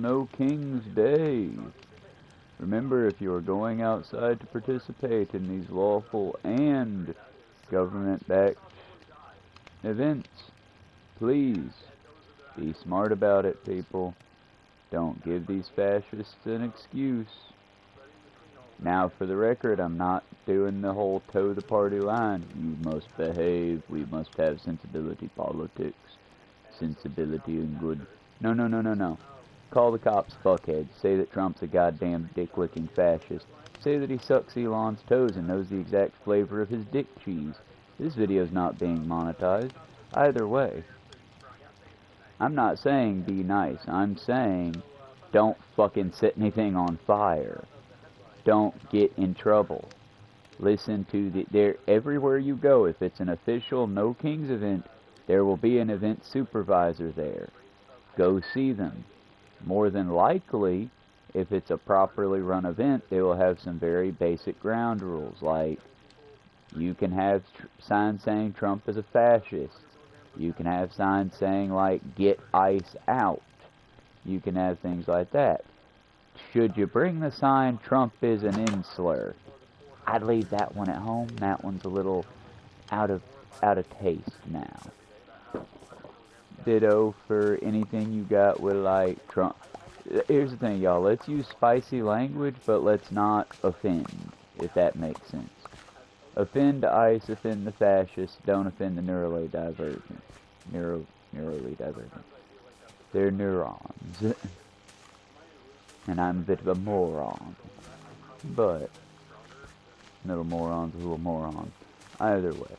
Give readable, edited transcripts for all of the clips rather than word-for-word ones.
No King's Day. Remember, if you are going outside to participate in these lawful and government-backed events, please be smart about it, people. Don't give these fascists an excuse. Now, for the record, I'm not doing the whole toe the party line. You must behave. We must have sensibility politics. Sensibility and good. No, no, no, no, no. Call the cops fuckheads. Say that Trump's a goddamn dick-licking fascist. Say that he sucks Elon's toes and knows the exact flavor of his dick cheese. This video's not being monetized. Either way. I'm not saying be nice. I'm saying don't fucking set anything on fire. Don't get in trouble. Listen to everywhere you go, if it's an official No Kings event, there will be an event supervisor there. Go see them. More than likely, if it's a properly run event, they will have some very basic ground rules, like you can have signs saying Trump is a fascist. You can have signs saying, like, get ICE out. You can have things like that. Should you bring the sign, Trump is an insular? I'd leave that one at home. That one's a little out of taste now. Ditto for anything you got with, like, Trump. Here's the thing, y'all. Let's use spicy language, but let's not offend, if that makes sense. Offend ICE, offend the fascists, don't offend the neurally divergent. Neurally divergent. They're neurons. And I'm a bit of a moron. But little moron's a little moron. Either way.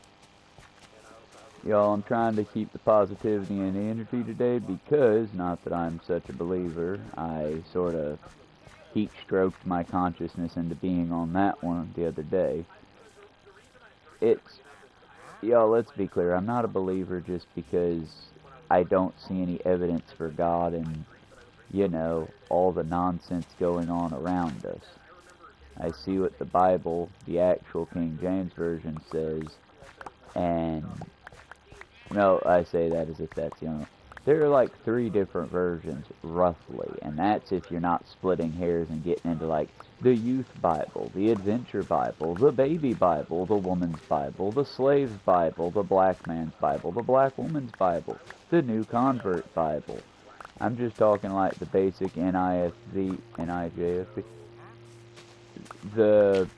Y'all, I'm trying to keep the positivity and the energy today because, not that I'm such a believer, I sort of heat stroked my consciousness into being on that one the other day. Y'all, let's be clear, I'm not a believer just because I don't see any evidence for God and, you know, all the nonsense going on around us. I see what the Bible, the actual King James Version, says, and, no, I say that as if that's the only one. There are like 3 different versions, roughly, and that's if you're not splitting hairs and getting into, like, the Youth Bible, the Adventure Bible, the Baby Bible, the Woman's Bible, the Slave's Bible, the Black Man's Bible, the Black Woman's Bible, the New Convert Bible. I'm just talking like the basic NIFV, NIJFV. The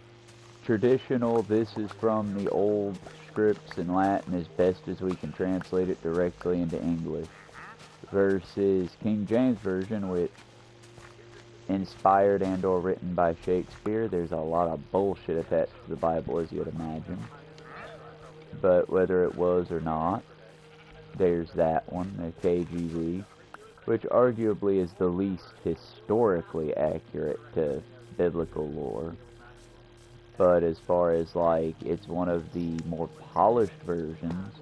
traditional, this is from the old scripts in Latin as best as we can translate it directly into English, versus King James Version, which inspired and or written by Shakespeare. There's a lot of bullshit attached to the Bible, as you'd imagine. But whether it was or not, there's that one, the KJV, which arguably is the least historically accurate to biblical lore. But as far as, like, it's one of the more polished versions.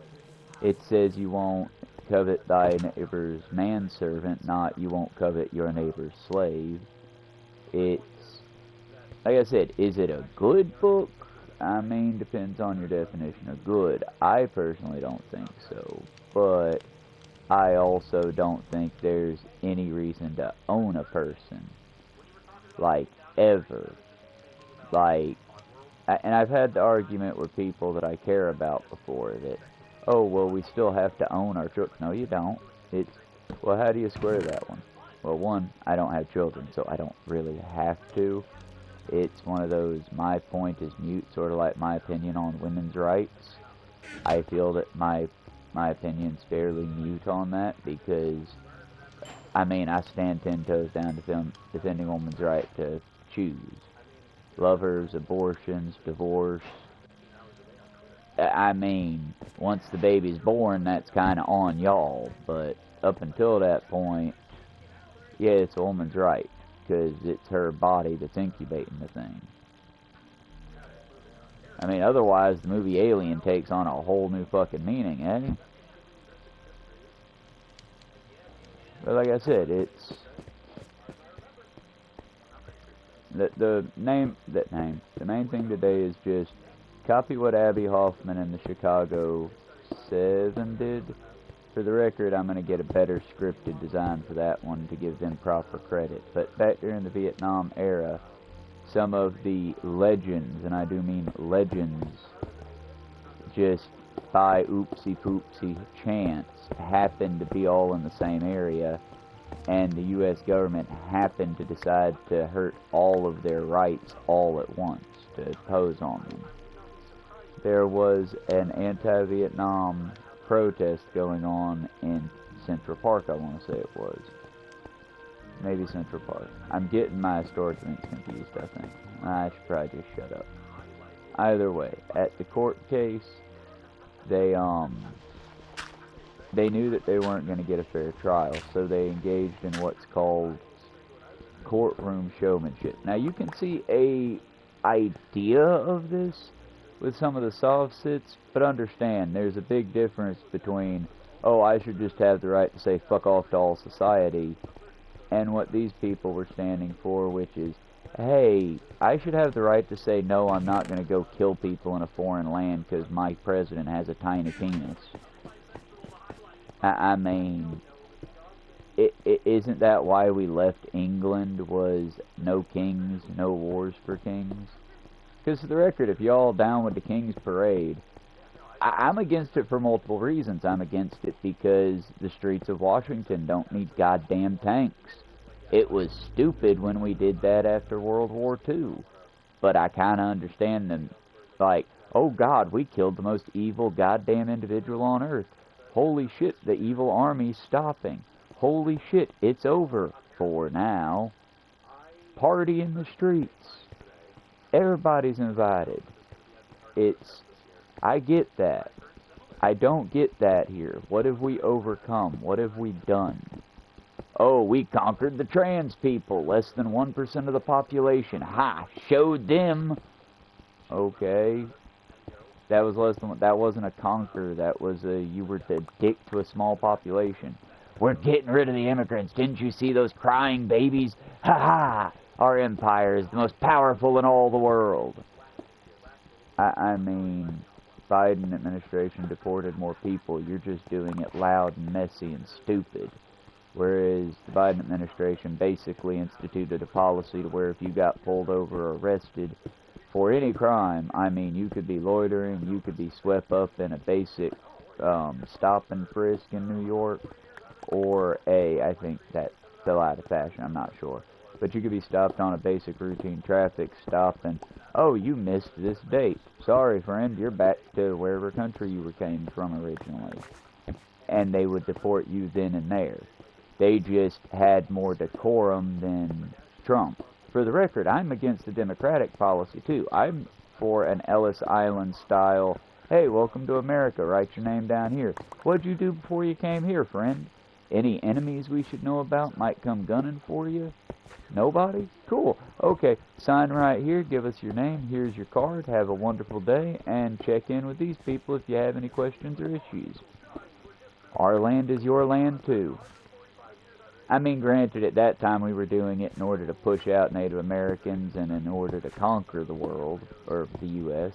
It says you won't covet thy neighbor's manservant, not you won't covet your neighbor's slave. It's, like I said, is it a good book? I mean, depends on your definition of good. I personally don't think so, but I also don't think there's any reason to own a person, like, ever. Like, and I've had the argument with people that I care about before that, oh, well, we still have to own our children. No, you don't. It's, well, how do you square that one? Well, one, I don't have children, so I don't really have to. It's one of those, my point is mute, sort of like my opinion on women's rights. I feel that my opinion's fairly mute on that because, I mean, I stand 10 toes down defending women's right to choose. Lovers, abortions, divorce. I mean, once the baby's born, that's kind of on y'all, but up until that point, yeah, it's a woman's right, because it's her body that's incubating the thing. I mean, otherwise, the movie Alien takes on a whole new fucking meaning, eh? But like I said, it's... The main thing today is just copy what Abby Hoffman and the Chicago 7 did. For the record, I'm going to get a better scripted design for that one to give them proper credit. But back during the Vietnam era, some of the legends, and I do mean legends, just by oopsie-poopsie chance, happened to be all in the same area, and the U.S. government happened to decide to hurt all of their rights all at once, to impose on them. There was an anti-Vietnam protest going on in Central Park, I want to say it was. Maybe Central Park. I'm getting my historic events confused, I think. I should probably just shut up. Either way, at the court case, they knew that they weren't going to get a fair trial, so they engaged in what's called courtroom showmanship. Now, you can see a idea of this with some of the soft sits, but understand, there's a big difference between, oh, I should just have the right to say fuck off to all society, and what these people were standing for, which is, hey, I should have the right to say, no, I'm not going to go kill people in a foreign land because my president has a tiny penis. I mean, isn't that why we left England, was no kings, no wars for kings? Because for the record, if y'all down with the King's Parade, I'm against it for multiple reasons. I'm against it because the streets of Washington don't need goddamn tanks. It was stupid when we did that after World War II. But I kind of understand them, like, oh God, we killed the most evil goddamn individual on earth. Holy shit, the evil army's stopping. Holy shit, it's over for now. Party in the streets. Everybody's invited. I get that. I don't get that here. What have we overcome? What have we done? Oh, we conquered the trans people. Less than 1% of the population. Ha! Showed them. Okay. That wasn't a conquer. That was you were the dick to a small population. We're getting rid of the immigrants. Didn't you see those crying babies? Ha ha! Our empire is the most powerful in all the world. I mean, Biden administration deported more people. You're just doing it loud and messy and stupid. Whereas the Biden administration basically instituted a policy to where if you got pulled over or arrested for any crime, I mean, you could be loitering, you could be swept up in a basic stop and frisk in New York, or I think that fell out of fashion, I'm not sure. But you could be stopped on a basic routine traffic stop and, oh, you missed this date. Sorry, friend, you're back to wherever country you came from originally. And they would deport you then and there. They just had more decorum than Trump. For the record, I'm against the Democratic policy, too. I'm for an Ellis Island style, hey, welcome to America, write your name down here. What'd you do before you came here, friend? Any enemies we should know about might come gunning for you? Nobody? Cool. Okay, sign right here, give us your name, here's your card, have a wonderful day, and check in with these people if you have any questions or issues. Our land is your land, too. I mean, granted, at that time we were doing it in order to push out Native Americans and in order to conquer the world, or the U.S.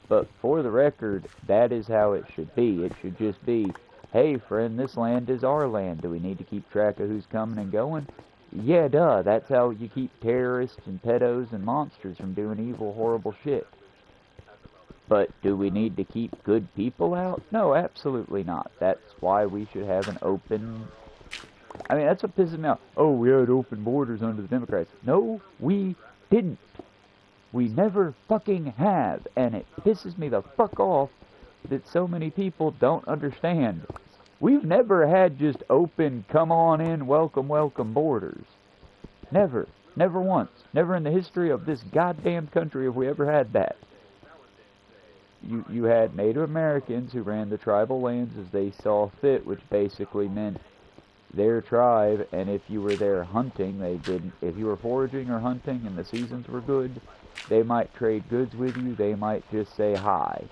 But for the record, that is how it should be. It should just be, hey, friend, this land is our land. Do we need to keep track of who's coming and going? Yeah, duh. That's how you keep terrorists and pedos and monsters from doing evil, horrible shit. But do we need to keep good people out? No, absolutely not. That's why we should have an open... I mean, that's what pisses me off. Oh, we had open borders under the Democrats. No, we didn't. We never fucking have. And it pisses me the fuck off that so many people don't understand. We've never had just open, come on in, welcome, welcome borders. Never. Never once. Never in the history of this goddamn country have we ever had that. You had Native Americans who ran the tribal lands as they saw fit, which basically meant their tribe, and if you were there hunting, they didn't. If you were foraging or hunting and the seasons were good, they might trade goods with you, they might just say hi.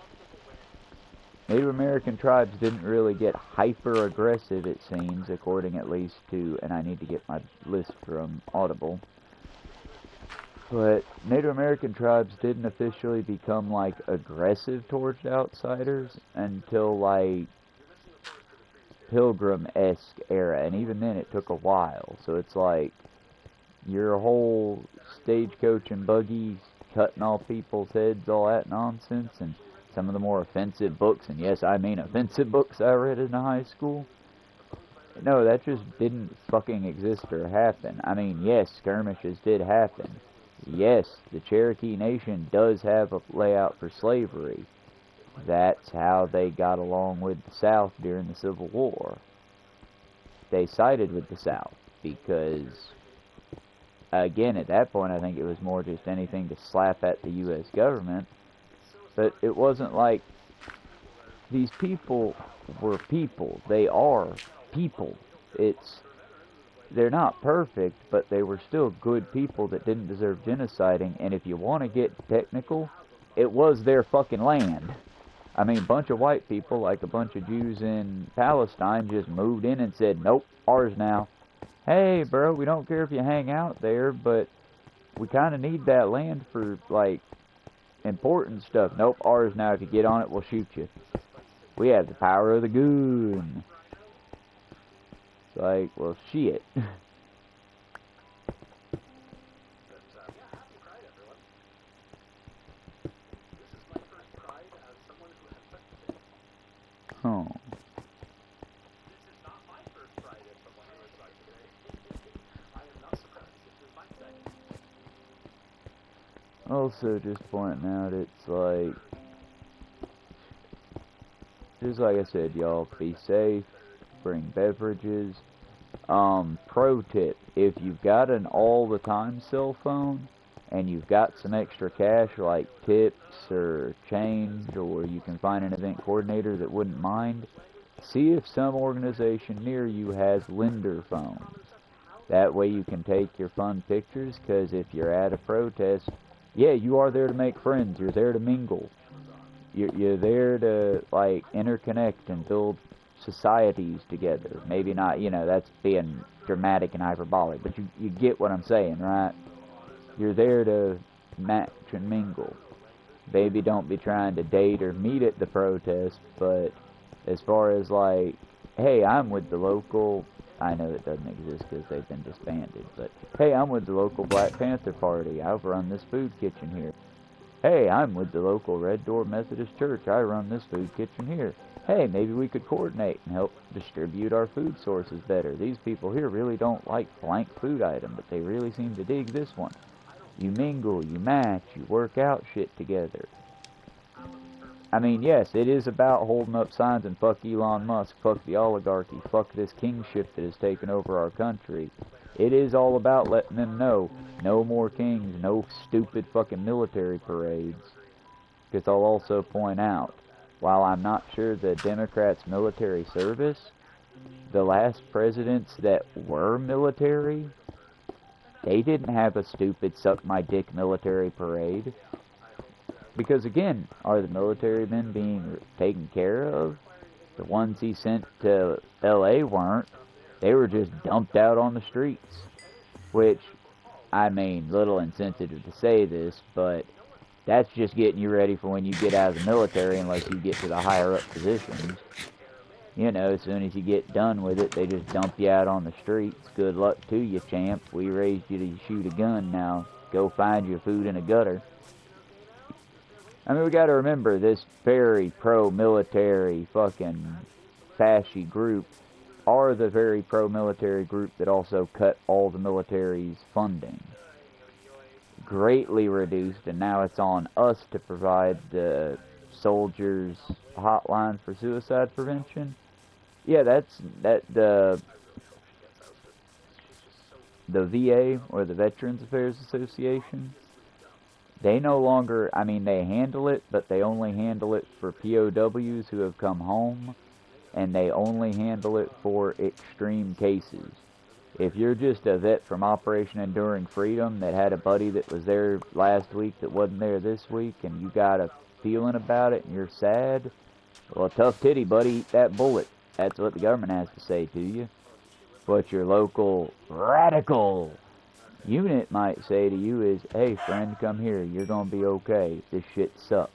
Native American tribes didn't really get hyper-aggressive, it seems, according at least to, and I need to get my list from Audible, but Native American tribes didn't officially become, like, aggressive towards outsiders until, like, Pilgrim-esque era, and even then it took a while. So it's like your whole stagecoach and buggies cutting off people's heads, all that nonsense, and some of the more offensive books, and yes, I mean offensive books I read in high school. No, that just didn't fucking exist or happen. I mean, yes, skirmishes did happen. Yes, the Cherokee Nation does have a layout for slavery. That's how they got along with the South during the Civil War. They sided with the South because, again, at that point, I think it was more just anything to slap at the U.S. government. But it wasn't like these people were people. They are people. They're not perfect, but they were still good people that didn't deserve genociding. And if you want to get technical, it was their fucking land. I mean, a bunch of white people, like a bunch of Jews in Palestine, just moved in and said, nope, ours now. Hey, bro, we don't care if you hang out there, but we kind of need that land for, like, important stuff. Nope, ours now. If you get on it, we'll shoot you. We have the power of the gun. It's like, well, shit. Huh. Also, just pointing out, it's like, just like I said, y'all, be safe, bring beverages. Pro tip, if you've got an all-the-time cell phone, and you've got some extra cash, like tips or change, or you can find an event coordinator that wouldn't mind, see if some organization near you has lender phones. That way you can take your fun pictures, because if you're at a protest, yeah, you are there to make friends. You're there to mingle. You're there to, like, interconnect and build societies together. Maybe not, you know, that's being dramatic and hyperbolic, but you get what I'm saying, right? You're there to match and mingle. Maybe don't be trying to date or meet at the protest, but as far as, like, hey, I'm with the local... I know it doesn't exist because they've been disbanded, but hey, I'm with the local Black Panther Party. I run this food kitchen here. Hey, I'm with the local Red Door Methodist Church. I run this food kitchen here. Hey, maybe we could coordinate and help distribute our food sources better. These people here really don't like blank food item, but they really seem to dig this one. You mingle, you match, you work out shit together. I mean, yes, it is about holding up signs and fuck Elon Musk, fuck the oligarchy, fuck this kingship that has taken over our country. It is all about letting them know, no more kings, no stupid fucking military parades. Because I'll also point out, while I'm not sure the Democrats' military service, the last presidents that were military, they didn't have a stupid suck-my-dick military parade. Because, again, are the military men being taken care of? The ones he sent to L.A. weren't. They were just dumped out on the streets. Which, I mean, little insensitive to say this, but that's just getting you ready for when you get out of the military unless you get to the higher-up positions. You know, as soon as you get done with it, they just dump you out on the streets. Good luck to you, champ. We raised you to shoot a gun. Now, go find your food in a gutter. I mean, we gotta remember, this very pro-military fucking fasci group are the very pro-military group that also cut all the military's funding. Greatly reduced, and now it's on us to provide the soldiers' hotline for suicide prevention. Yeah, the VA, or the Veterans Affairs Association. They no longer, I mean, they handle it, but they only handle it for POWs who have come home, and they only handle it for extreme cases. If you're just a vet from Operation Enduring Freedom that had a buddy that was there last week that wasn't there this week, and you got a feeling about it and you're sad, well, tough titty, buddy, eat that bullet. That's what the government has to say to you. What your local radical unit might say to you is, hey friend, come here, you're gonna be okay. This shit sucks.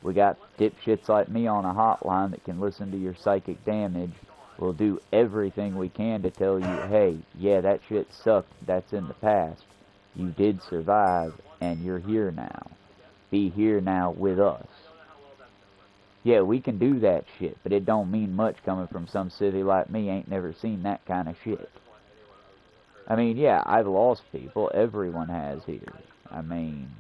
We got dipshits like me on a hotline that can listen to your psychic damage We'll do everything we can to tell you, hey, yeah, that shit sucked, that's in the past. You did survive, and you're here now. Be here now with us. Yeah, we can do that shit, but it don't mean much coming from some civvy like me ain't never seen that kind of shit. I mean, yeah, I've lost people. Everyone has here. I mean,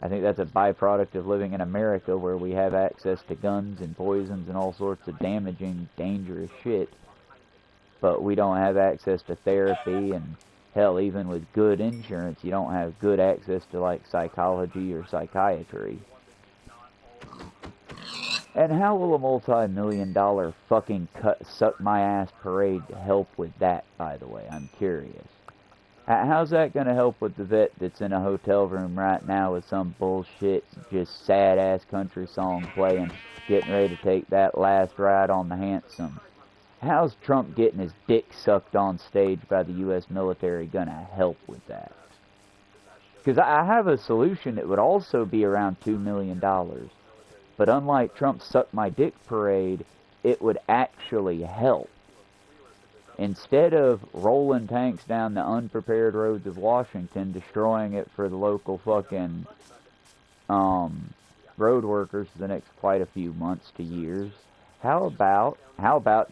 I think that's a byproduct of living in America where we have access to guns and poisons and all sorts of damaging, dangerous shit. But we don't have access to therapy, and hell, even with good insurance, you don't have good access to, like, psychology or psychiatry. And how will a multi-million-dollar fucking suck-my-ass parade help with that, by the way? I'm curious. How's that going to help with the vet that's in a hotel room right now with some bullshit, just sad-ass country song playing, getting ready to take that last ride on the Handsome? How's Trump getting his dick sucked on stage by the U.S. military going to help with that? Because I have a solution that would also be around $2 million. But unlike Trump's Suck My Dick parade, it would actually help. Instead of rolling tanks down the unprepared roads of Washington, destroying it for the local fucking road workers for the next quite a few months to years, how about,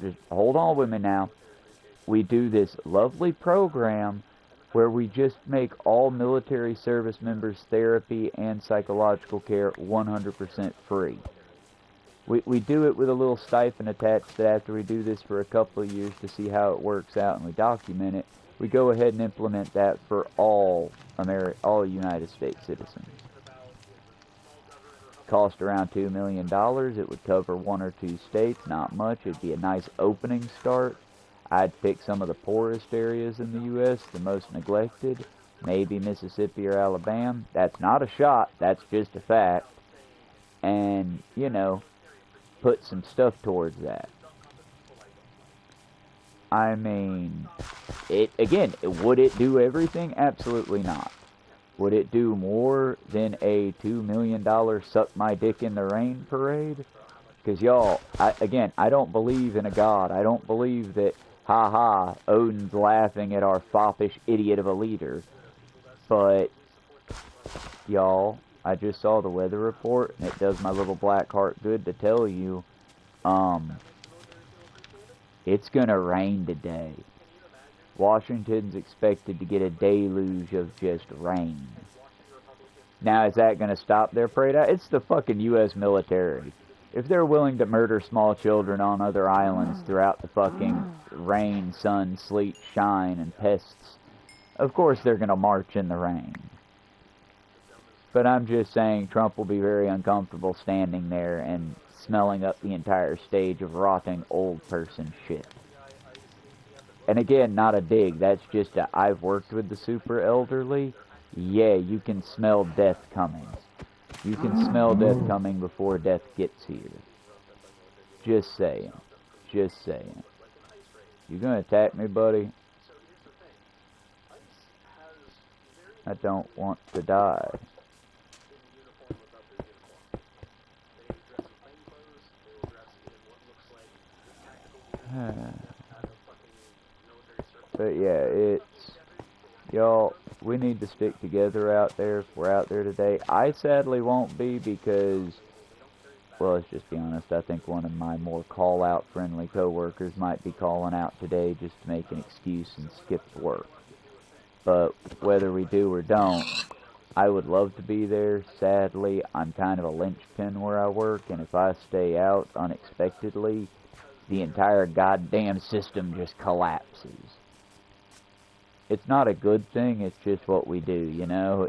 just hold on with me now, we do this lovely program where we just make all military service members' therapy and psychological care 100% free. We do it with a little stipend attached that after we do this for a couple of years to see how it works out and we document it, we go ahead and implement that for all United States citizens. Cost around $2 million. It would cover 1 or 2 states, not much. It'd be a nice opening start. I'd pick some of the poorest areas in the U.S., the most neglected, maybe Mississippi or Alabama. That's not a shot, that's just a fact. And, you know, put some stuff towards that. I mean, would it do everything? Absolutely not. Would it do more than a $2 million suck my dick in the rain parade? Because y'all, I don't believe in a god. I don't believe that, ha, Odin's laughing at our foppish idiot of a leader. But, y'all, I just saw the weather report, and it does my little black heart good to tell you, it's gonna rain today. Washington's expected to get a deluge of just rain. Now, is that gonna stop their parade? It's the fucking U.S. military. If they're willing to murder small children on other islands throughout the fucking rain, sun, sleet, shine, and pests, of course they're gonna march in the rain. But I'm just saying Trump will be very uncomfortable standing there and smelling up the entire stage of rotting old person shit. And again, not a dig, that's just I've worked with the super elderly. Yeah, you can smell death coming. You can smell death coming before death gets here. Just saying. Just saying. You gonna attack me, buddy? I don't want to die. But yeah, y'all, we need to stick together out there if we're out there today. I sadly won't be because, well, let's just be honest, I think one of my more call-out friendly co-workers might be calling out today just to make an excuse and skip work. But whether we do or don't, I would love to be there. Sadly, I'm kind of a linchpin where I work, and if I stay out unexpectedly, the entire goddamn system just collapses. It's not a good thing, it's just what we do, you know?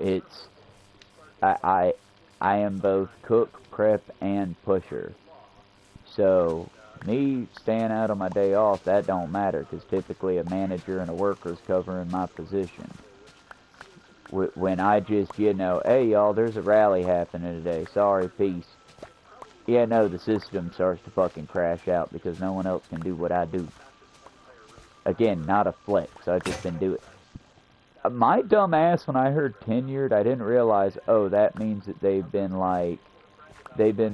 I am both cook, prep, and pusher. So, me staying out on my day off, that don't matter, because typically a manager and a worker's covering my position. When I just, you know, hey y'all, there's a rally happening today, sorry, peace. Yeah, no, the system starts to fucking crash out because no one else can do what I do. Again, not a flex, I've just been doing it. My dumb ass, when I heard tenured, I didn't realize, oh, that means that they've been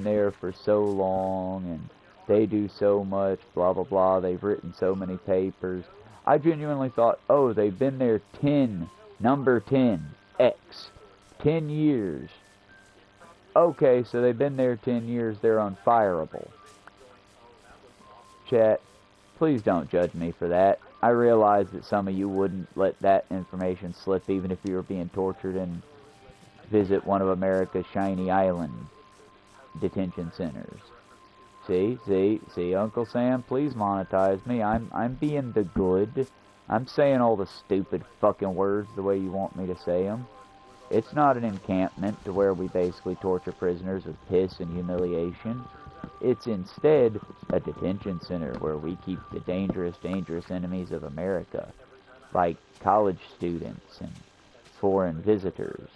there for so long, and They do so much, blah, blah, blah. They've written so many papers. I genuinely thought, oh, they've been there 10, number 10, X, 10 years. Okay, so they've been there 10 years. They're unfireable. Chat, please don't judge me for that. I realize that some of you wouldn't let that information slip even if you were being tortured and visit one of America's shiny island detention centers. See, Uncle Sam, please monetize me. I'm being the good. I'm saying all the stupid fucking words the way you want me to say them. It's not an encampment to where we basically torture prisoners with piss and humiliation. It's instead a detention center where we keep the dangerous enemies of America, like college students and foreign visitors.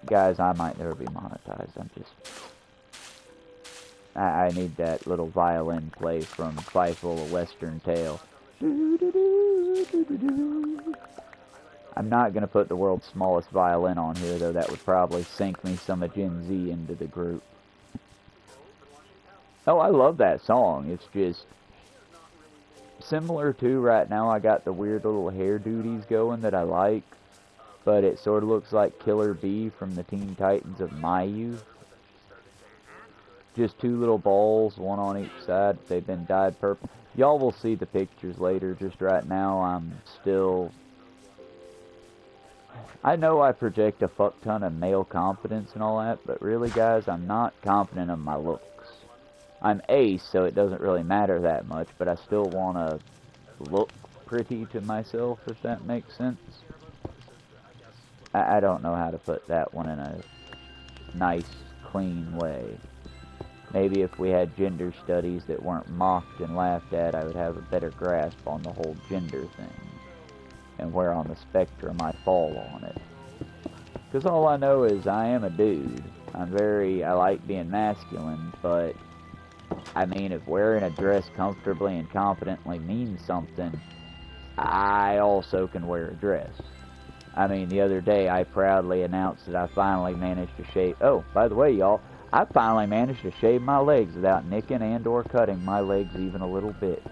Guys, I might never be monetized. I need that little violin play from Fievel, A Western Tale. I'm not going to put the world's smallest violin on here, though that would probably sink me some of Gen Z into the group. Oh, I love that song. It's just similar to right now I got the weird little hair duties going that I like, but it sort of looks like Killer Bee from the Teen Titans of my youth. Just two little balls, one on each side. They've been dyed purple. Y'all will see the pictures later. Just right now, I'm still... I know I project a fuck ton of male confidence and all that, but really, guys, I'm not confident of my looks. I'm ace, so it doesn't really matter that much, but I still want to look pretty to myself, if that makes sense. I don't know how to put that one in a nice, clean way. Maybe if we had gender studies that weren't mocked and laughed at, I would have a better grasp on the whole gender thing and where on the spectrum I fall on it. Because all I know is I am a dude. I like being masculine, but I mean, if wearing a dress comfortably and confidently means something, I also can wear a dress. I mean, the other day I proudly announced that I finally managed to shave... Oh, by the way, y'all, I finally managed to shave my legs without nicking and or cutting my legs even a little bit.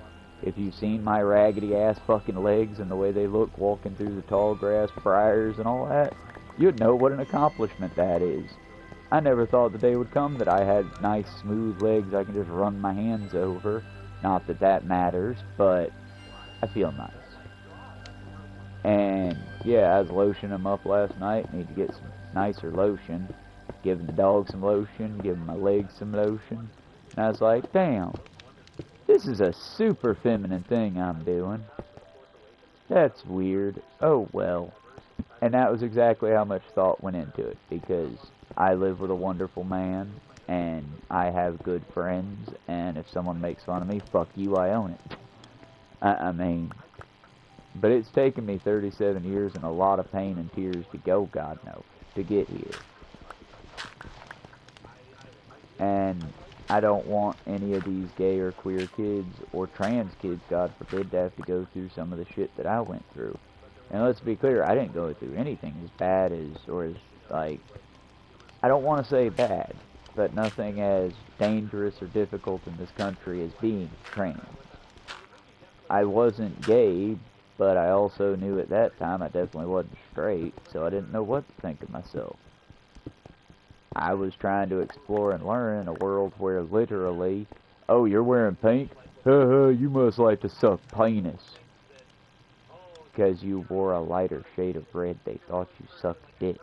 If you've seen my raggedy ass fucking legs and the way they look walking through the tall grass briars and all that, you'd know what an accomplishment that is. I never thought the day would come that I had nice smooth legs I can just run my hands over. Not that that matters, but I feel nice. And yeah, I was lotioning them up last night. Need to get some nicer lotion. Giving the dog some lotion, giving my legs some lotion. And I was like, damn, this is a super feminine thing I'm doing. That's weird. Oh well. And that was exactly how much thought went into it, because I live with a wonderful man, and I have good friends, and if someone makes fun of me, fuck you, I own it. I mean... But it's taken me 37 years and a lot of pain and tears to go, God knows, to get here. And I don't want any of these gay or queer kids, or trans kids, God forbid, to have to go through some of the shit that I went through. And let's be clear, I didn't go through anything as bad as, or as, like, I don't want to say bad, but nothing as dangerous or difficult in this country as being trans. I wasn't gay, but I also knew at that time I definitely wasn't straight, so I didn't know what to think of myself. I was trying to explore and learn in a world where literally, oh, you're wearing pink? You must like to suck penis. Because you wore a lighter shade of red, they thought you sucked dick.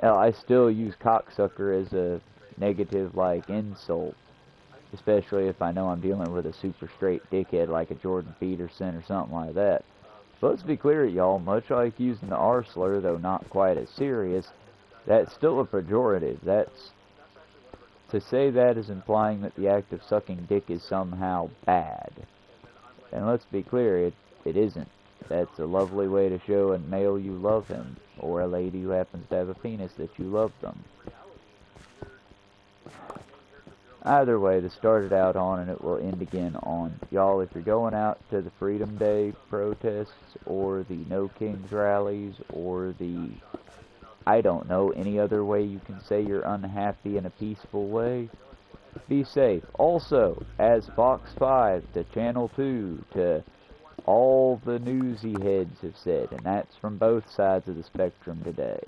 Hell, I still use cocksucker as a negative, like, insult. Especially if I know I'm dealing with a super straight dickhead like a Jordan Peterson or something like that. But let's be clear, y'all, much like using the R slur, though not quite as serious, that's still a pejorative. That's... To say that is implying that the act of sucking dick is somehow bad. And let's be clear, it isn't. That's a lovely way to show a male you love him, or a lady who happens to have a penis that you love them. Either way, this started out on and it will end again on. Y'all, if you're going out to the Freedom Day protests, or the No Kings rallies, or the I don't know any other way you can say you're unhappy in a peaceful way. Be safe. Also, as Fox 5 to Channel 2 to all the newsy heads have said, and that's from both sides of the spectrum today,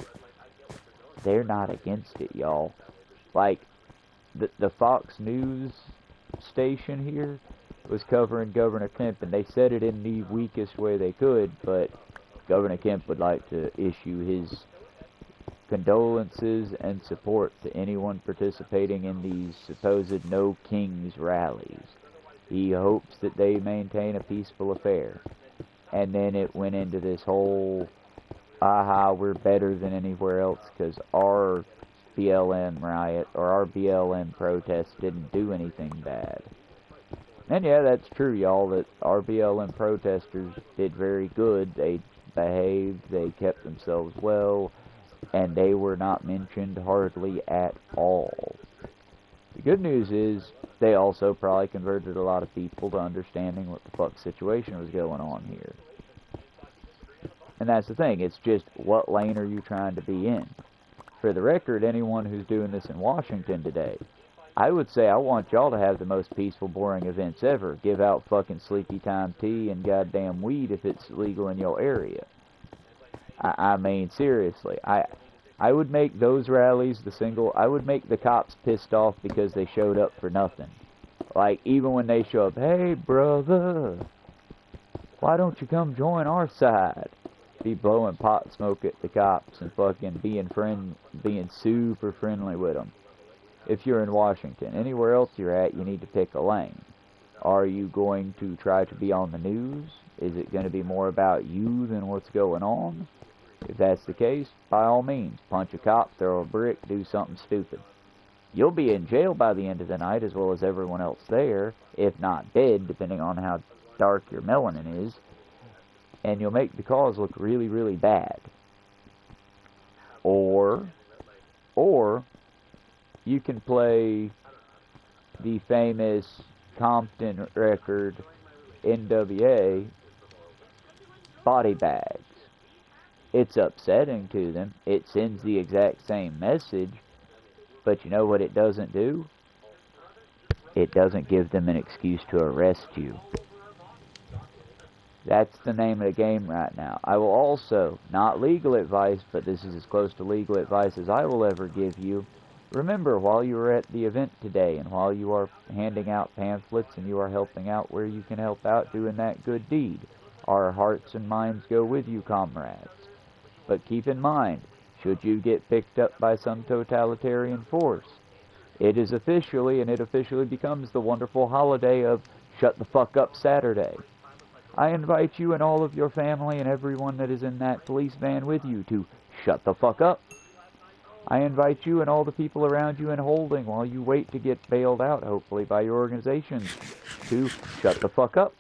they're not against it, y'all. Like, the Fox News station here was covering Governor Kemp, and they said it in the weakest way they could, but Governor Kemp would like to issue his condolences and support to anyone participating in these supposed No Kings rallies. He hopes that they maintain a peaceful affair. And then it went into this whole, aha, we're better than anywhere else because our BLM riot or our BLM protest didn't do anything bad. And yeah, that's true, y'all, that our BLM protesters did very good. They behaved, they kept themselves well, and they were not mentioned hardly at all. The good news is they also probably converted a lot of people to understanding what the fuck situation was going on here. And that's the thing, it's just, what lane are you trying to be in? For the record, anyone who's doing this in Washington today, I would say I want y'all to have the most peaceful, boring events ever. Give out fucking sleepy time tea and goddamn weed if it's legal in your area. I mean, seriously, I would make those rallies I would make the cops pissed off because they showed up for nothing. Like, even when they show up, hey, brother, why don't you come join our side? Be blowing pot smoke at the cops and fucking being super friendly with them. If you're in Washington, anywhere else you're at, you need to pick a lane. Are you going to try to be on the news? Is it going to be more about you than what's going on? If that's the case, by all means, punch a cop, throw a brick, do something stupid. You'll be in jail by the end of the night as well as everyone else there, if not dead, depending on how dark your melanin is, and you'll make the cause look really, really bad. Or you can play the famous Compton record, NWA, body bags. It's upsetting to them. It sends the exact same message, but you know what it doesn't do? It doesn't give them an excuse to arrest you. That's the name of the game right now. I will also, not legal advice, but this is as close to legal advice as I will ever give you. Remember, while you are at the event today, and while you are handing out pamphlets and you are helping out where you can help out, doing that good deed, our hearts and minds go with you, comrades. But keep in mind, should you get picked up by some totalitarian force, it is officially, and it officially becomes the wonderful holiday of Shut the Fuck Up Saturday. I invite you and all of your family and everyone that is in that police van with you to shut the fuck up. I invite you and all the people around you in holding while you wait to get bailed out, hopefully by your organizations, to shut the fuck up.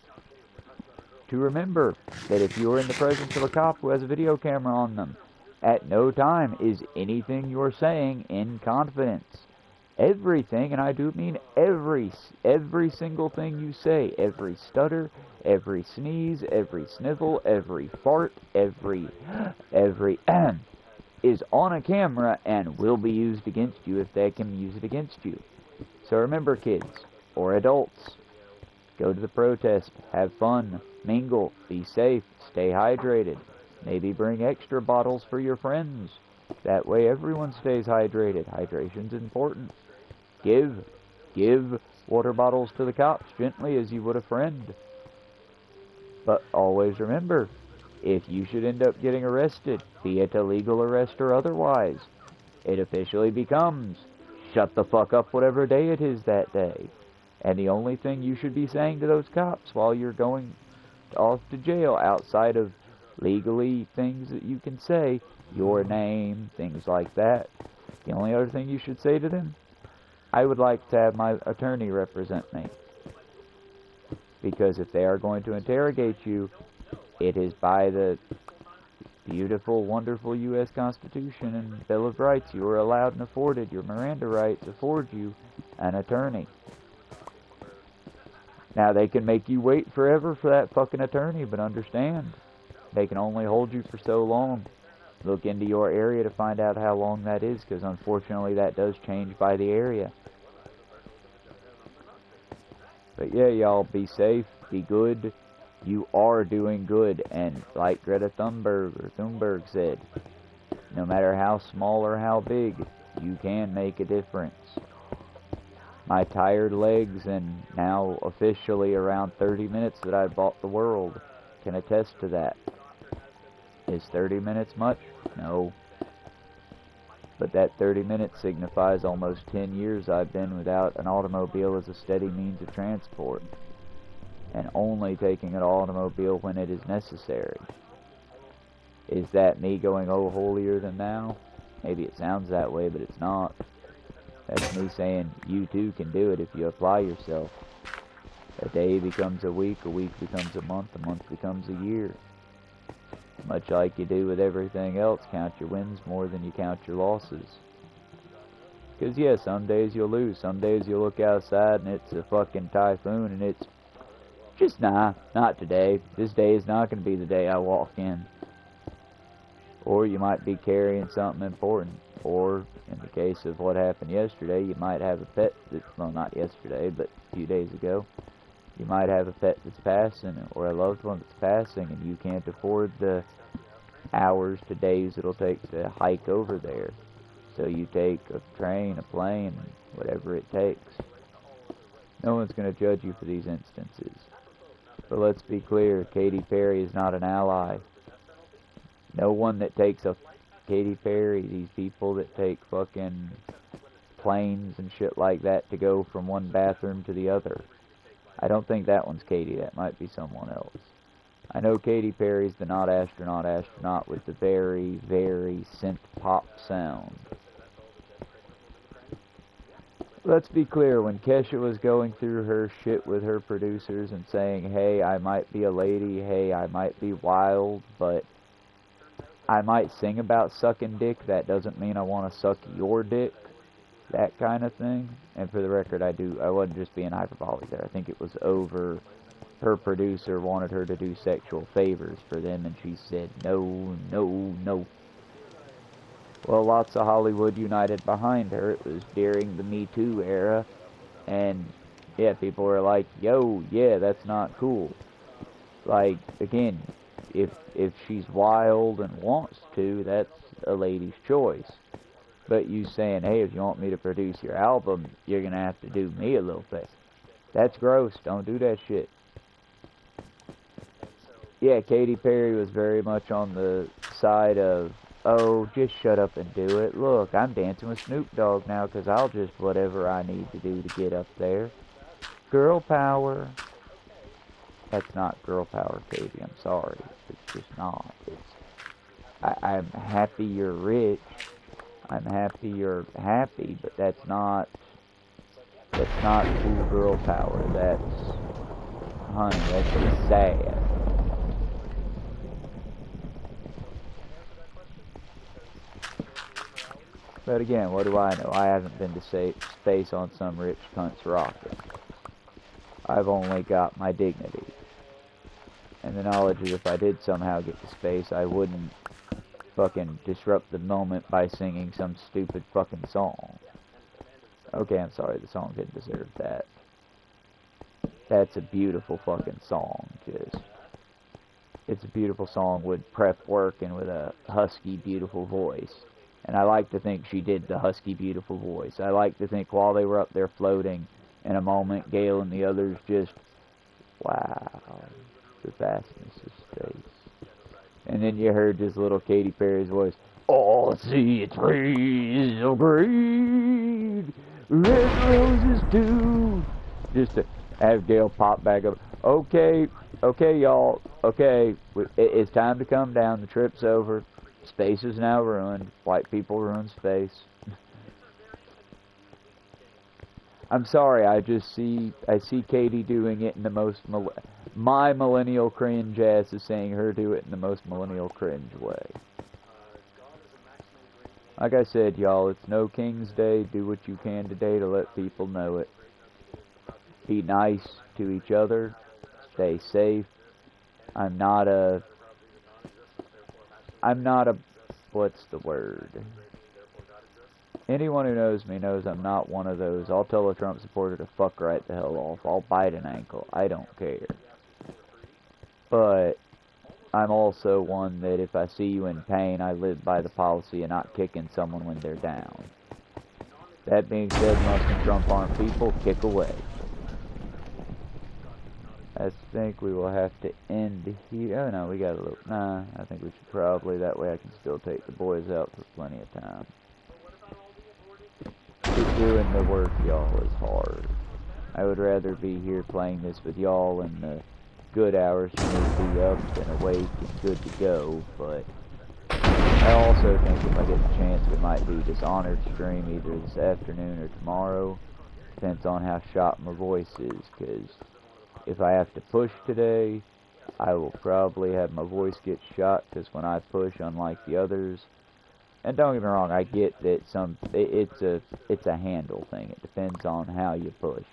To remember that if you are in the presence of a cop who has a video camera on them, at no time is anything you're saying in confidence. Everything, and I do mean every single thing you say, every stutter, every sneeze, every sniffle, every fart, every is on a camera and will be used against you if they can use it against you. So remember, kids, or adults, go to the protest, have fun, mingle, be safe, stay hydrated, maybe bring extra bottles for your friends. That way everyone stays hydrated. Hydration's important. Give water bottles to the cops gently as you would a friend. But always remember, if you should end up getting arrested, be it a legal arrest or otherwise, it officially becomes shut the fuck up whatever day it is that day. And the only thing you should be saying to those cops while you're going off to jail, outside of legally things that you can say, your name, things like that, the only other thing you should say to them, I would like to have my attorney represent me. Because if they are going to interrogate you, it is by the beautiful, wonderful U.S. Constitution and Bill of Rights you are allowed and afforded. Your Miranda rights afford you an attorney. Now, they can make you wait forever for that fucking attorney, but understand, they can only hold you for so long. Look into your area to find out how long that is, because unfortunately that does change by the area. But yeah, y'all, be safe, be good. You are doing good, and like Greta Thunberg said, no matter how small or how big, you can make a difference. My tired legs and now officially around 30 minutes that I bought the world can attest to that. Is 30 minutes much? No. But that 30 minutes signifies almost 10 years I've been without an automobile as a steady means of transport, and only taking an automobile when it is necessary. Is that me going, oh, holier than thou? Maybe it sounds that way, but it's not. That's me saying you too can do it if you apply yourself. A day becomes a week becomes a month becomes a year. Much like you do with everything else, count your wins more than you count your losses. Because yeah, some days you'll lose, some days you'll look outside and it's a fucking typhoon and it's just, nah, not today. This day is not going to be the day I walk in. Or you might be carrying something important. Or, in the case of what happened yesterday, you might have a pet that, well, not yesterday, but a few days ago. You might have a pet that's passing, or a loved one that's passing, and you can't afford the hours to days it'll take to hike over there. So you take a train, a plane, whatever it takes. No one's going to judge you for these instances. But let's be clear, Katy Perry is not an ally. No one that takes a Katy Perry, these people that take fucking planes and shit like that to go from one bathroom to the other. I don't think that one's Katy, that might be someone else. I know Katy Perry's the not astronaut with the very, very synth pop sound. Let's be clear, when Kesha was going through her shit with her producers and saying, hey, I might be a lady, hey, I might be wild, but I might sing about sucking dick, that doesn't mean I want to suck your dick, that kind of thing. And for the record, I wasn't just being hyperbolic there. I think it was over, her producer wanted her to do sexual favors for them, and she said, no, no, no. Well, lots of Hollywood united behind her. It was during the Me Too era, and yeah, people were like, yo, yeah, that's not cool. Like, again, if she's wild and wants to, that's a lady's choice. But you saying, hey, if you want me to produce your album, you're gonna have to do me a little bit. That's gross. Don't do that shit. Yeah, Katy Perry was very much on the side of, oh, just shut up and do it. Look, I'm dancing with Snoop Dogg now because I'll just whatever I need to do to get up there. Girl power. That's not girl power, Katy. I'm sorry. It's just not. I'm happy you're rich. I'm happy you're happy, but that's not cool girl power. Honey, that's just sad. But again, what do I know? I haven't been to space on some rich cunt's rocket. I've only got my dignity. And the knowledge that if I did somehow get to space, I wouldn't fucking disrupt the moment by singing some stupid fucking song. Okay, I'm sorry, the song didn't deserve that. That's a beautiful fucking song, just. It's a beautiful song with prep work and with a husky, beautiful voice. And I like to think she did the husky, beautiful voice. I like to think while they were up there floating, in a moment, Gail and the others just, wow, the vastness of space. And then you heard this little Katy Perry's voice, all I see is trees of green, red roses too. Just to have Gail pop back up. Okay, y'all, okay, it's time to come down, the trip's over. Space is now ruined. White people ruin space. I'm sorry, I see Katy doing it in the most, my millennial cringe ass is saying her do it in the most millennial cringe way. Like I said, y'all, it's no King's Day. Do what you can today to let people know it. Be nice to each other. Stay safe. I'm not a what's the word? Anyone who knows me knows I'm not one of those, I'll tell a Trump supporter to fuck right the hell off. I'll bite an ankle. I don't care. But I'm also one that if I see you in pain, I live by the policy of not kicking someone when they're down. That being said, Musk and Trump aren't people, kick away. I think we will have to end here. Oh no, we got a little... Nah, I think we should probably... That way I can still take the boys out for plenty of time. Doing the work, y'all, is hard. I would rather be here playing this with y'all in the good hours for me to be up and awake and good to go, but I also think if I get the chance, we might do Dishonored stream either this afternoon or tomorrow. Depends on how shot my voice is, because if I have to push today, I will probably have my voice get shot, because when I push, unlike the others, and don't get me wrong, I get that it's a handle thing. It depends on how you push.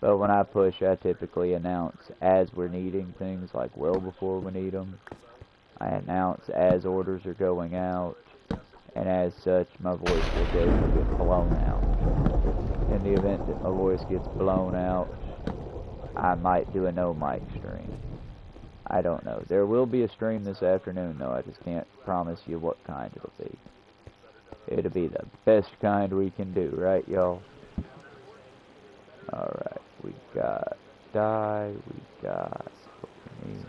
But when I push, I typically announce as we're needing things, like well before we need them. I announce as orders are going out, and as such, my voice will get blown out. In the event that my voice gets blown out, I might do a no mic stream. I don't know. There will be a stream this afternoon, though. I just can't promise you what kind it'll be. It'll be the best kind we can do, right, y'all? Alright, we got die, we got what we need.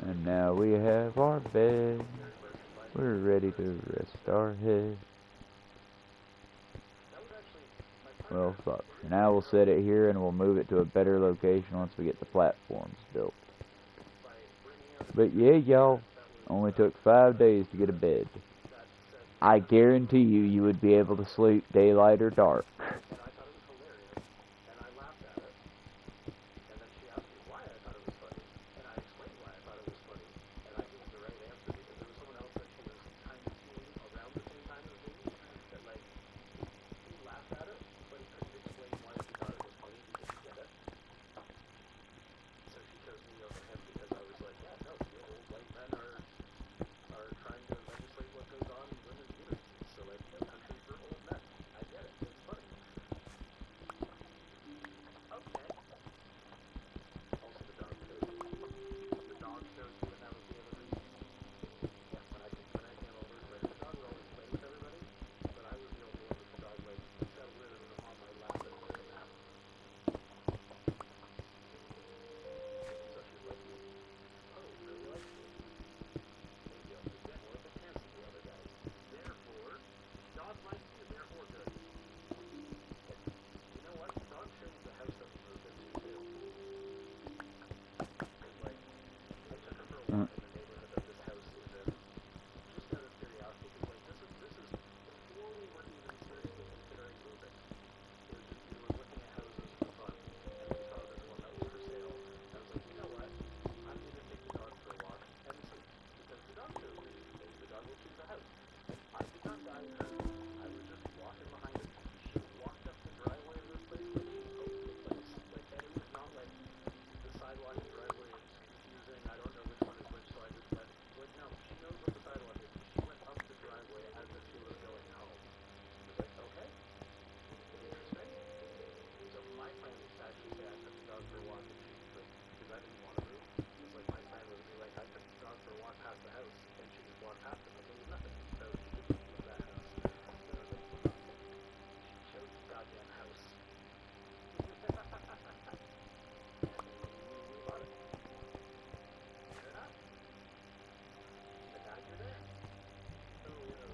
And now we have our bed. We're ready to rest our head. Well, fuck. Now we'll set it here and we'll move it to a better location once we get the platforms built. But yeah, y'all, only took 5 days to get a bed. I guarantee you, you would be able to sleep daylight or dark.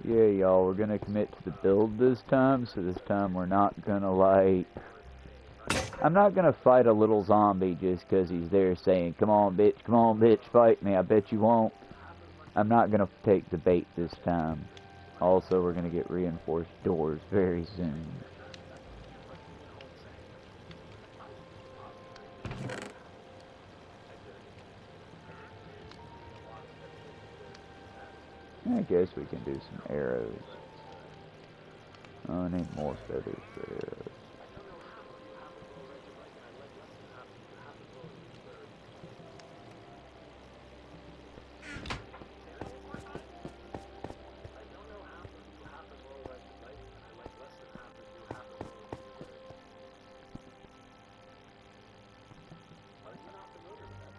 yeah, y'all, we're gonna commit to the build this time, so this time we're not gonna, like... I'm not gonna fight a little zombie just 'cause he's there saying, come on, bitch, fight me, I bet you won't. I'm not gonna take the bait this time. Also, we're gonna get reinforced doors very soon. I guess we can do some arrows. Oh, I need more feathers for arrows.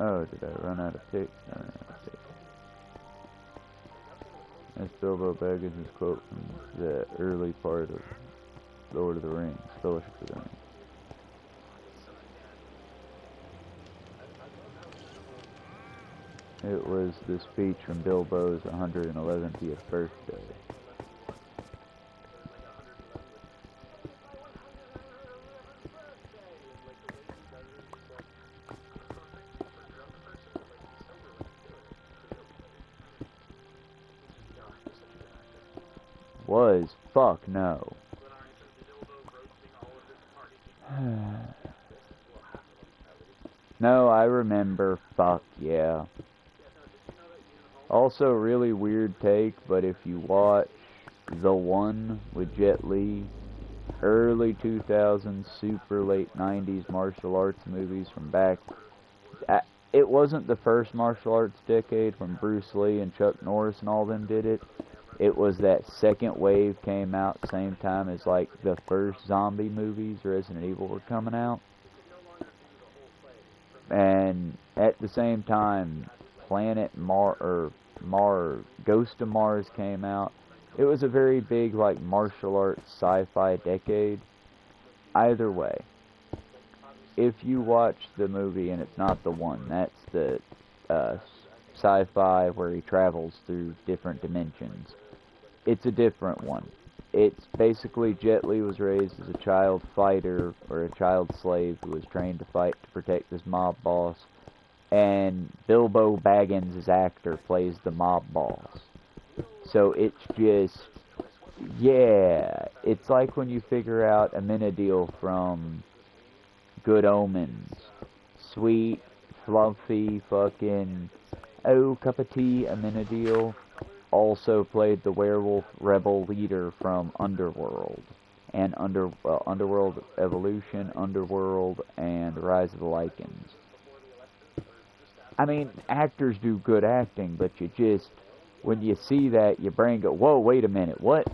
Oh, did I run out of picks? I ran out of picks. That's Bilbo Baggins' quote from the early part of Lord of the Rings, Fellowship of the Ring. It was the speech from Bilbo's 111th birthday. Was. Fuck no. No, I remember. Fuck yeah. Also, really weird take, but if you watch The One with Jet Li, early 2000s, super late 90s martial arts movies from back... It wasn't the first martial arts decade when Bruce Lee and Chuck Norris and all them did it. It was that second wave came out same time as like the first zombie movies, Resident Evil, were coming out. And at the same time, Ghost of Mars came out. It was a very big like martial arts sci-fi decade. Either way, if you watch the movie, and it's not The One, that's the sci-fi where he travels through different dimensions. It's a different one. It's basically Jet Li was raised as a child fighter, or a child slave who was trained to fight to protect his mob boss, and Bilbo Baggins, his actor, plays the mob boss. So it's just, yeah, it's like when you figure out Amenadiel from Good Omens. Sweet, fluffy, fucking, oh, cup of tea, Amenadiel. Also played the werewolf rebel leader from Underworld. And Underworld Evolution, Underworld, and Rise of the Lycans. I mean, actors do good acting, but you just, when you see that, your brain go, whoa, wait a minute, what?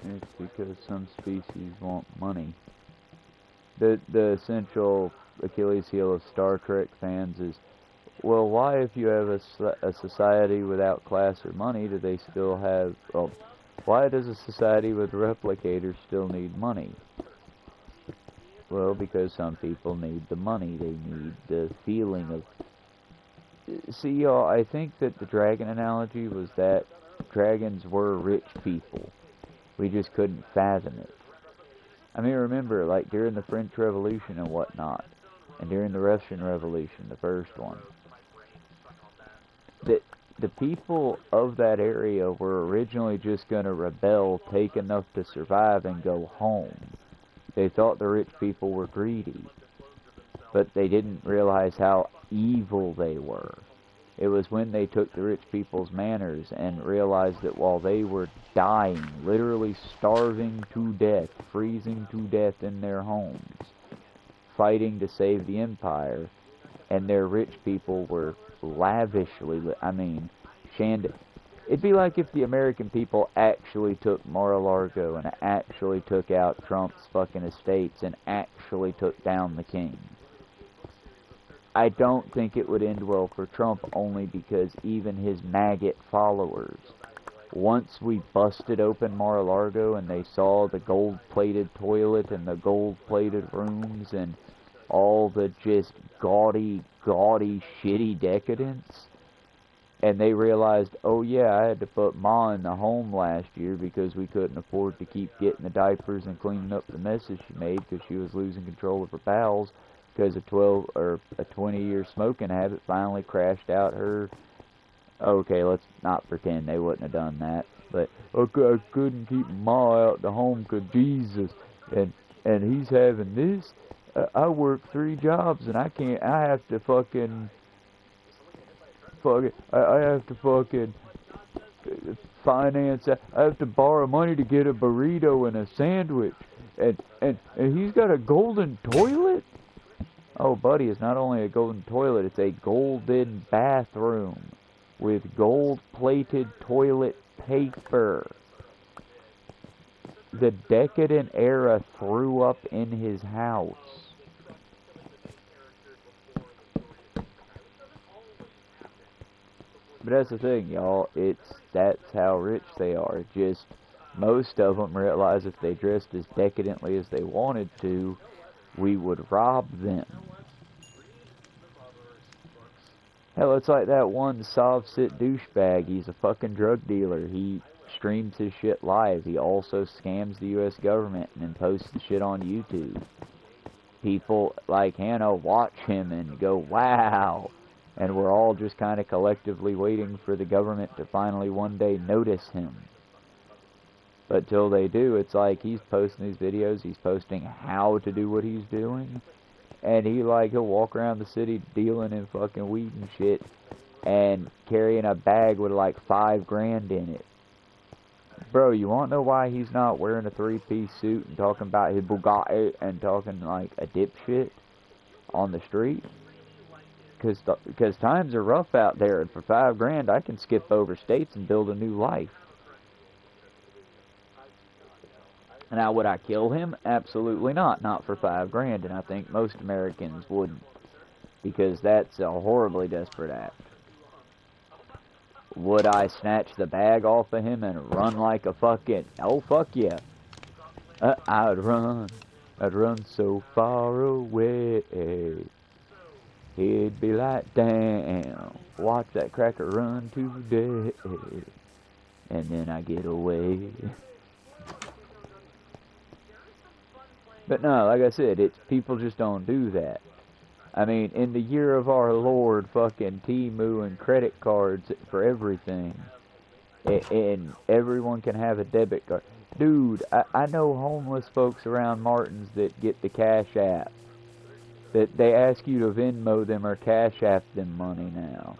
It's because some species want money. The essential Achilles heel of Star Trek fans is, well, why, if you have a society without class or money, do they still have, well, why does a society with replicators still need money? Well, because some people need the money. They need the feeling of... See, y'all, I think that the dragon analogy was that dragons were rich people. We just couldn't fathom it. I mean, remember, like, during the French Revolution and whatnot, and during the Russian Revolution, the first one, that the people of that area were originally just going to rebel, take enough to survive, and go home. They thought the rich people were greedy, but they didn't realize how evil they were. It was when they took the rich people's manners and realized that while they were dying, literally starving to death, freezing to death in their homes, fighting to save the empire, and their rich people were lavishly, it'd be like if the American people actually took Mar-a-Lago and actually took out Trump's fucking estates and actually took down the king. I don't think it would end well for Trump, only because even his maggot followers, once we busted open Mar-a-Lago and they saw the gold-plated toilet and the gold-plated rooms and all the just gaudy, shitty decadence, and they realized, oh yeah, I had to put Ma in the home last year because we couldn't afford to keep getting the diapers and cleaning up the messes she made because she was losing control of her bowels, because a 20-year smoking habit finally crashed out her... Okay, let's not pretend they wouldn't have done that, but I couldn't keep Ma out the home because Jesus, and he's having this. I work 3 jobs and I have to fucking finance. I have to borrow money to get a burrito and a sandwich, and he's got a golden toilet. Oh, buddy, it's not only a golden toilet, it's a golden bathroom with gold-plated toilet paper. The decadent era threw up in his house. But that's the thing, y'all. That's how rich they are. Just, most of them realize if they dressed as decadently as they wanted to, we would rob them. Hell, it's like that one soft-sit douchebag. He's a fucking drug dealer. He streams his shit live. He also scams the U.S. government and then posts the shit on YouTube. People like Hannah watch him and go, wow. And we're all just kind of collectively waiting for the government to finally one day notice him. But till they do, it's like he's posting these videos, he's posting how to do what he's doing, and he'll walk around the city dealing in fucking weed and shit, and carrying a bag with like $5,000 in it. Bro, you wanna know why he's not wearing a 3-piece suit and talking about his Bugatti and talking like a dipshit on the street? Because times are rough out there, and for $5,000 I can skip over states and build a new life. Now, would I kill him? Absolutely not. Not for $5,000, and I think most Americans wouldn't, because that's a horribly desperate act. Would I snatch the bag off of him and run like a fucking... Oh, fuck yeah. I'd run so far away. He'd be like, damn, watch that cracker run today. And then I get away. But no, like I said, it's people just don't do that. I mean, in the year of our Lord, fucking Temu and credit cards for everything. And everyone can have a debit card. Dude, I know homeless folks around Martin's that get the Cash App. That they ask you to Venmo them or Cash App them money now.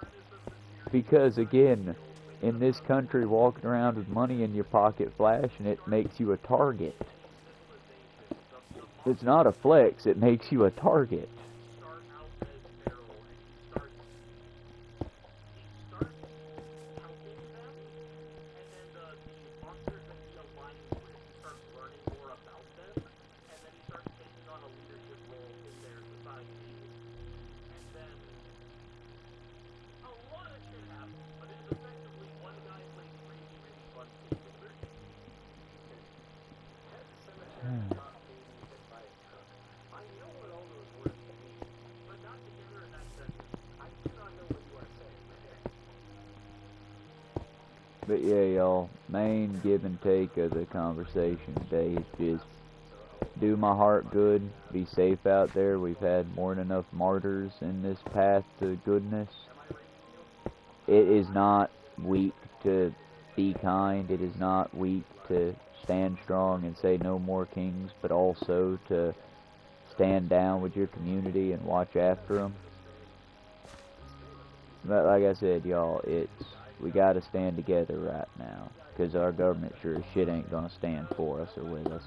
Because, again, in this country, walking around with money in your pocket flashing it makes you a target. It's not a flex, it makes you a target. But yeah, y'all, main give and take of the conversation today is just do my heart good, be safe out there. We've had more than enough martyrs in this path to goodness. It is not weak to be kind. It is not weak to stand strong and say no more kings, but also to stand down with your community and watch after them. But like I said, y'all, we gotta stand together right now, because our government sure as shit ain't gonna stand for us or with us.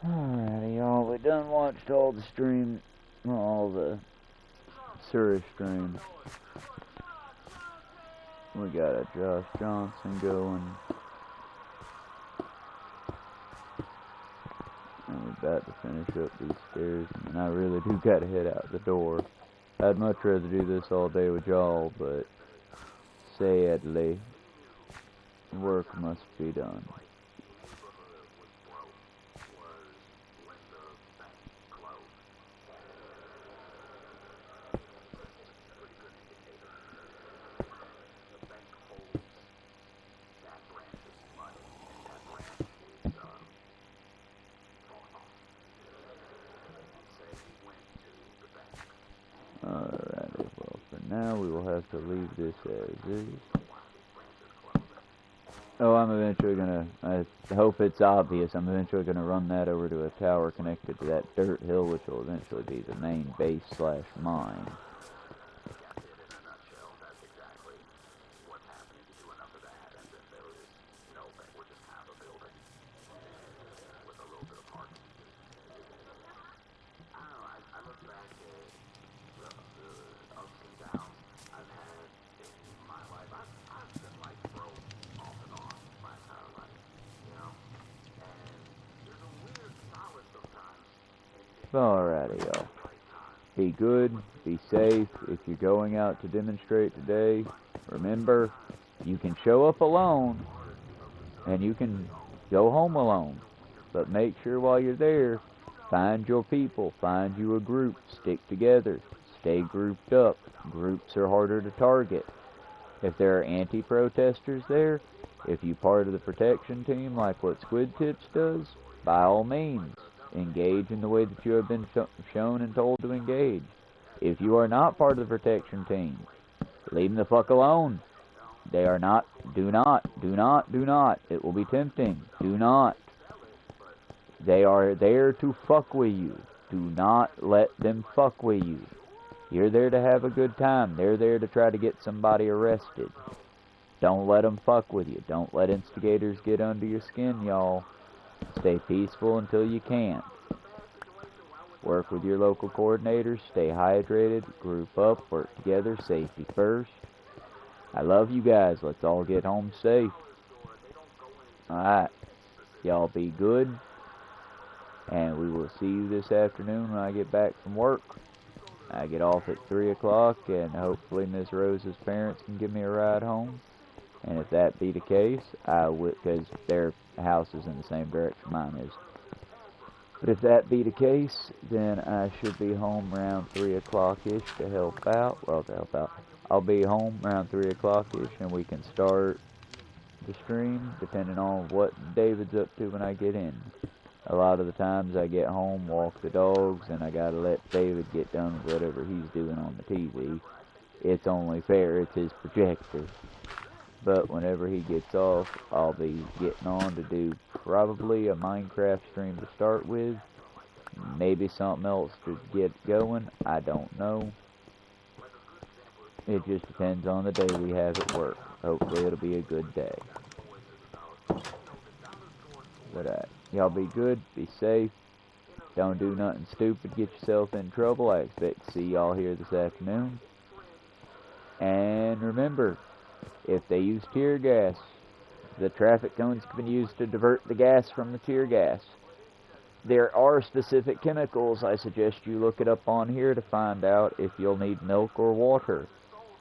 Alrighty, y'all, we done watched all the Surrey streams. We got a Josh Johnson going. And we're about to finish up these stairs, and I really do gotta head out the door. I'd much rather do this all day with y'all, but sadly, work must be done. Alrighty, well, for now we will have to leave this as is. Oh, I'm eventually gonna, I hope it's obvious, I'm eventually gonna run that over to a tower connected to that dirt hill, which will eventually be the main base / mine. Alrighty, y'all. Be good, be safe. If you're going out to demonstrate today, remember, you can show up alone, and you can go home alone. But make sure while you're there, find your people, find you a group, stick together, stay grouped up. Groups are harder to target. If there are anti-protesters there, if you're part of the protection team like what Squid Tips does, by all means, engage in the way that you have been shown and told to engage. If you are not part of the protection team, leave them the fuck alone. They are not, do not. It will be tempting. Do not. They are there to fuck with you. Do not let them fuck with you. You're there to have a good time. They're there to try to get somebody arrested. Don't let them fuck with you. Don't let instigators get under your skin, y'all. Stay peaceful until you can't. Work with your local coordinators. Stay hydrated. Group up. Work together. Safety first. I love you guys. Let's all get home safe. Alright. Y'all be good. And we will see you this afternoon when I get back from work. I get off at 3 o'clock, and hopefully Miss Rose's parents can give me a ride home. And if that be the case, I would, because their house is in the same direction mine is. But if that be the case, then I should be home around 3 o'clock-ish to help out. Well, to help out. I'll be home around 3 o'clock-ish, and we can start the stream, depending on what David's up to when I get in. A lot of the times I get home, walk the dogs, and I gotta let David get done with whatever he's doing on the TV. It's only fair, it's his projector. But whenever he gets off, I'll be getting on to do probably a Minecraft stream to start with. Maybe something else to get going, I don't know. It just depends on the day we have at work. Hopefully it'll be a good day. But y'all be good, be safe, don't do nothing stupid, get yourself in trouble. I expect to see y'all here this afternoon. And remember, if they use tear gas, the traffic cones can be used to divert the gas from the tear gas. There are specific chemicals. I suggest you look it up on here to find out if you'll need milk or water.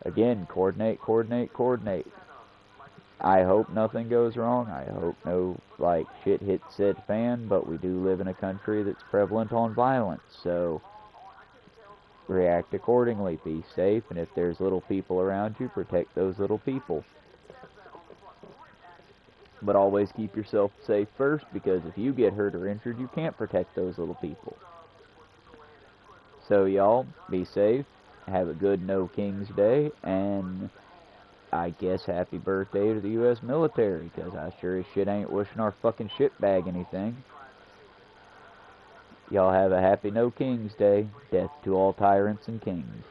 Again, coordinate, coordinate, coordinate. I hope nothing goes wrong. I hope no, shit hits said fan, but we do live in a country that's prevalent on violence, so react accordingly. Be safe, and if there's little people around you, protect those little people. But always keep yourself safe first, because if you get hurt or injured, you can't protect those little people. So y'all, be safe, have a good No King's Day, and I guess happy birthday to the U.S. military, because I sure as shit ain't wishing our fucking shitbag anything. Y'all have a happy No King's Day. Death to all tyrants and kings.